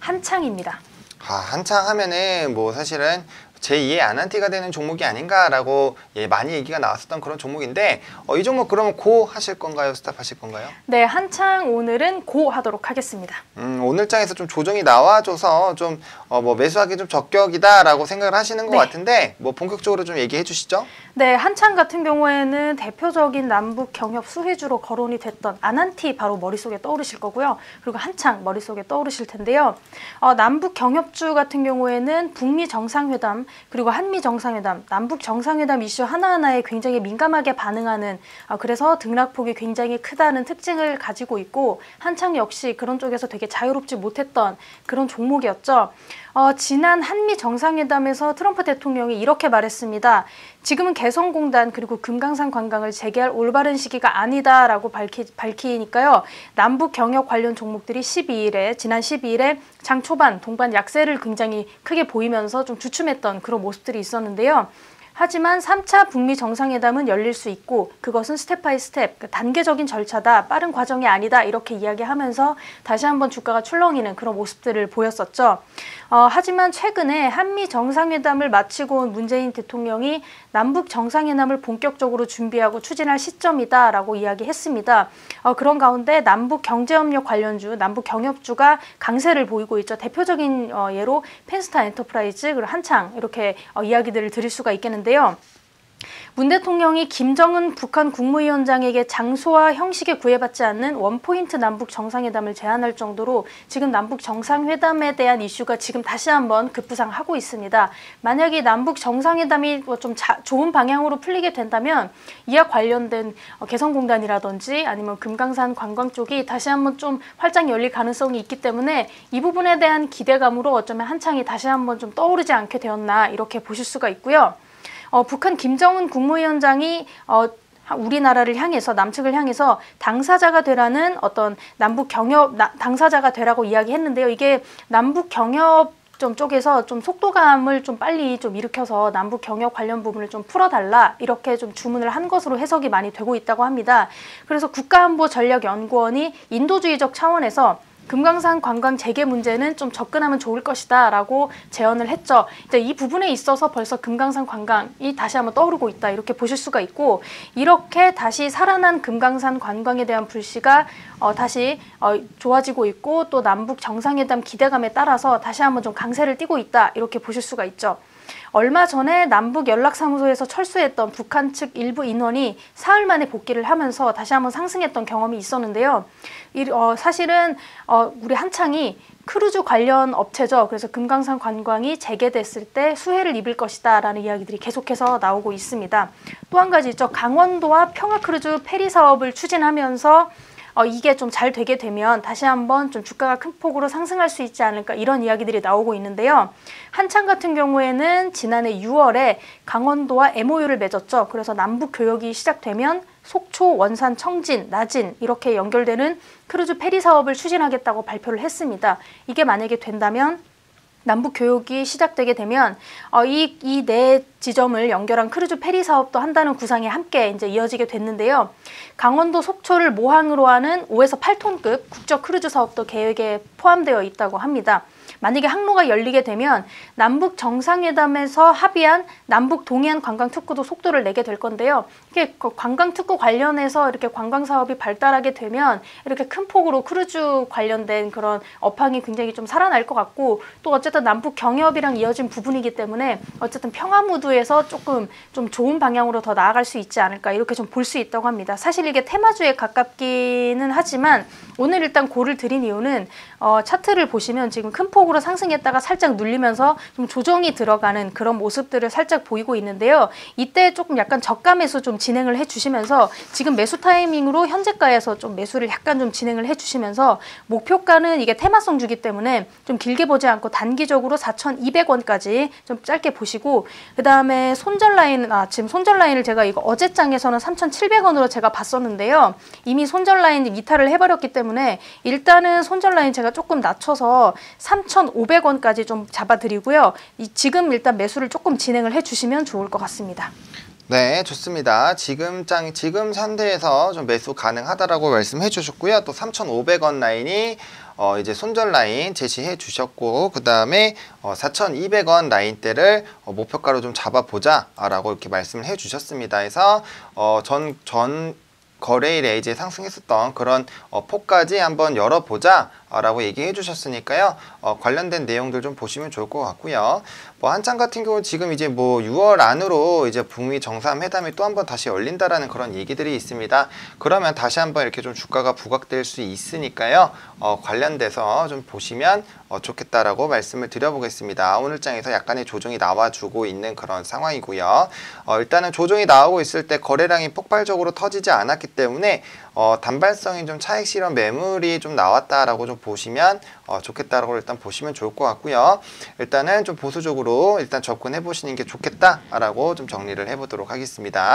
한창입니다. 한창 하면은 뭐 사실은 제2의 아난티가 되는 종목이 아닌가라고 많이 얘기가 나왔었던 그런 종목인데 이 종목 그러면 고 하실 건가요? 스탑 하실 건가요? 네, 한창 오늘은 고 하도록 하겠습니다. 오늘장에서 좀 조정이 나와줘서 좀 뭐 매수하기 좀 적격이다라고 생각을 하시는 것 같은데 뭐 본격적으로 좀 얘기해 주시죠. 네, 한창 같은 경우에는 대표적인 남북 경협 수혜주로 거론이 됐던 아난티 바로 머릿속에 떠오르실 거고요. 그리고 한창 머릿속에 떠오르실 텐데요. 남북 경협주 같은 경우에는 북미 정상회담 그리고 한미 정상회담, 남북 정상회담 이슈 하나하나에 굉장히 민감하게 반응하는 그래서 등락폭이 굉장히 크다는 특징을 가지고 있고 한창 역시 그런 쪽에서 되게 자유롭지 못했던 그런 종목이었죠. 지난 한미 정상회담에서 트럼프 대통령이 이렇게 말했습니다. 지금은 개성공단 그리고 금강산 관광을 재개할 올바른 시기가 아니다라고 밝히니까요. 남북 경협 관련 종목들이 지난 12일에 장 초반 동반 약세를 굉장히 크게 보이면서 좀 주춤했던 그런 모습들이 있었는데요. 하지만 3차 북미 정상회담은 열릴 수 있고 그것은 스텝 바이 스텝, 단계적인 절차다, 빠른 과정이 아니다 이렇게 이야기하면서 다시 한번 주가가 출렁이는 그런 모습들을 보였었죠. 하지만 최근에 한미 정상회담을 마치고 온 문재인 대통령이 남북 정상회담을 본격적으로 준비하고 추진할 시점이다라고 이야기했습니다. 그런 가운데 남북 경제협력 관련주, 남북 경협주가 강세를 보이고 있죠. 대표적인 예로 펜스타 엔터프라이즈, 그리고 한창 이렇게 이야기들을 드릴 수가 있겠는데요. 문 대통령이 김정은 북한 국무위원장에게 장소와 형식에 구애받지 않는 원포인트 남북 정상회담을 제안할 정도로 지금 남북 정상회담에 대한 이슈가 지금 다시 한번 급부상하고 있습니다. 만약에 남북 정상회담이 좀 좋은 방향으로 풀리게 된다면 이와 관련된 개성공단이라든지 아니면 금강산 관광 쪽이 다시 한번 좀 활짝 열릴 가능성이 있기 때문에 이 부분에 대한 기대감으로 어쩌면 한창이 다시 한번 좀 떠오르지 않게 되었나 이렇게 보실 수가 있고요. 북한 김정은 국무위원장이 우리나라를 향해서 남측을 향해서 당사자가 되라는 어떤 남북 경협 당사자가 되라고 이야기했는데요. 이게 남북 경협 쪽에서 좀 속도감을 좀 빨리 좀 일으켜서 남북 경협 관련 부분을 좀 풀어달라 이렇게 좀 주문을 한 것으로 해석이 많이 되고 있다고 합니다. 그래서 국가안보전략연구원이 인도주의적 차원에서 금강산 관광 재개 문제는 좀 접근하면 좋을 것이다 라고 제언을 했죠. 이제 이 부분에 있어서 벌써 금강산 관광이 다시 한번 떠오르고 있다 이렇게 보실 수가 있고 이렇게 다시 살아난 금강산 관광에 대한 불씨가 다시 좋아지고 있고 또 남북 정상회담 기대감에 따라서 다시 한번 좀 강세를 띠고 있다 이렇게 보실 수가 있죠. 얼마 전에 남북연락사무소에서 철수했던 북한 측 일부 인원이 사흘 만에 복귀를 하면서 다시 한번 상승했던 경험이 있었는데요. 사실은 우리 한창이 크루즈 관련 업체죠. 그래서 금강산 관광이 재개됐을 때 수혜를 입을 것이다 라는 이야기들이 계속해서 나오고 있습니다. 또 한 가지 있죠. 강원도와 평화크루즈 페리 사업을 추진하면서 이게 좀 잘 되게 되면 다시 한번 좀 주가가 큰 폭으로 상승할 수 있지 않을까 이런 이야기들이 나오고 있는데요. 한창 같은 경우에는 지난해 6월에 강원도와 MOU를 맺었죠. 그래서 남북 교역이 시작되면 속초, 원산, 청진, 나진 이렇게 연결되는 크루즈 페리 사업을 추진하겠다고 발표를 했습니다. 이게 만약에 된다면 남북 교역이 시작되게 되면 이 네 지점을 연결한 크루즈 페리 사업도 한다는 구상이 함께 이제 이어지게 됐는데요. 강원도 속초를 모항으로 하는 5에서 8톤급 국적 크루즈 사업도 계획에 포함되어 있다고 합니다. 만약에 항로가 열리게 되면 남북 정상회담에서 합의한 남북 동해안 관광 특구도 속도를 내게 될 건데요. 이게 관광 특구 관련해서 이렇게 관광 사업이 발달하게 되면 이렇게 큰 폭으로 크루즈 관련된 그런 업황이 굉장히 좀 살아날 것 같고 또 어쨌든 남북 경협이랑 이어진 부분이기 때문에 어쨌든 평화 무드에서 조금 좀 좋은 방향으로 더 나아갈 수 있지 않을까 이렇게 좀 볼 수 있다고 합니다. 사실 이게 테마주에 가깝기는 하지만 오늘 일단 고를 드린 이유는 차트를 보시면 지금 큰 폭으로 상승했다가 살짝 눌리면서 좀 조정이 들어가는 그런 모습들을 살짝 보이고 있는데요. 이때 조금 약간 저가 매수 좀 진행을 해주시면서 지금 매수 타이밍으로 현재가에서 좀 매수를 약간 좀 진행을 해주시면서 목표가는 이게 테마성 주기 때문에 좀 길게 보지 않고 단기적으로 4,200원까지 좀 짧게 보시고 그 다음에 손절 라인, 지금 손절 라인을 제가 이거 어제장에서는 3,700원으로 제가 봤었는데요. 이미 손절 라인 이탈을 해버렸기 때문에 일단은 손절 라인 제가 조금 낮춰서 3,500원까지 좀 잡아드리고요. 지금 일단 매수를 조금 진행을 해주시면 좋을 것 같습니다. 네, 좋습니다. 지금 상태에서 좀 매수 가능하다라고 말씀해 주셨고요. 또 3,500원 라인이 이제 손절 라인 제시해 주셨고, 그 다음에 4,200원 라인대를 목표가로 좀 잡아보자 라고 이렇게 말씀을 해 주셨습니다. 해서 전 거래일에 이제 상승했었던 그런 폭까지 한번 열어보자 라고 얘기해 주셨으니까요. 관련된 내용들 좀 보시면 좋을 것 같고요. 뭐 한창 같은 경우 지금 이제 뭐 6월 안으로 이제 북미 정상회담이 또 한번 다시 열린다라는 그런 얘기들이 있습니다. 그러면 다시 한번 이렇게 좀 주가가 부각될 수 있으니까요. 관련돼서 좀 보시면 좋겠다라고 말씀을 드려보겠습니다. 오늘장에서 약간의 조정이 나와주고 있는 그런 상황이고요. 일단은 조정이 나오고 있을 때 거래량이 폭발적으로 터지지 않았기 때문에 단발성인 좀 차익 실현 매물이 좀 나왔다라고 좀 보시면 좋겠다라고 일단 보시면 좋을 것 같고요. 일단은 좀 보수적으로 일단 접근해 보시는 게 좋겠다라고 좀 정리를 해보도록 하겠습니다.